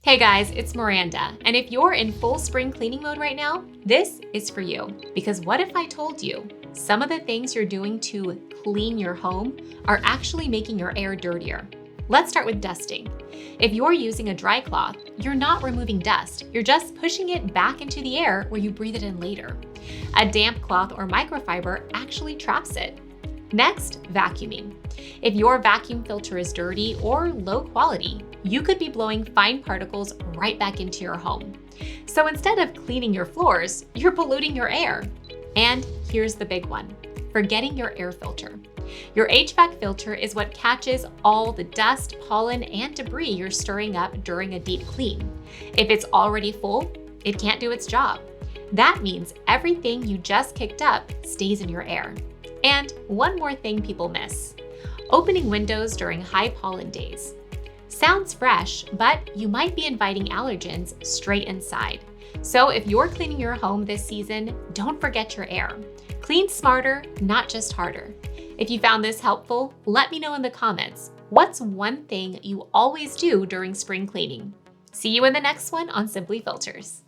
Hey guys, it's Miranda, and if you're in full spring cleaning mode right now, this is for you. Because what if I told you some of the things you're doing to clean your home are actually making your air dirtier? Let's start with dusting. If you're using a dry cloth, you're not removing dust, you're just pushing it back into the air where you breathe it in later. A damp cloth or microfiber actually traps it. Next, vacuuming. If your vacuum filter is dirty or low quality, you could be blowing fine particles right back into your home. So instead of cleaning your floors, you're polluting your air. And here's the big one, forgetting your air filter. Your HVAC filter is what catches all the dust, pollen, and debris you're stirring up during a deep clean. If it's already full, it can't do its job. That means everything you just kicked up stays in your air. And one more thing people miss: opening windows during high pollen days. Sounds fresh, but you might be inviting allergens straight inside. So if you're cleaning your home this season, don't forget your air. Clean smarter, not just harder. If you found this helpful, let me know in the comments. What's one thing you always do during spring cleaning? See you in the next one on Simply Filters.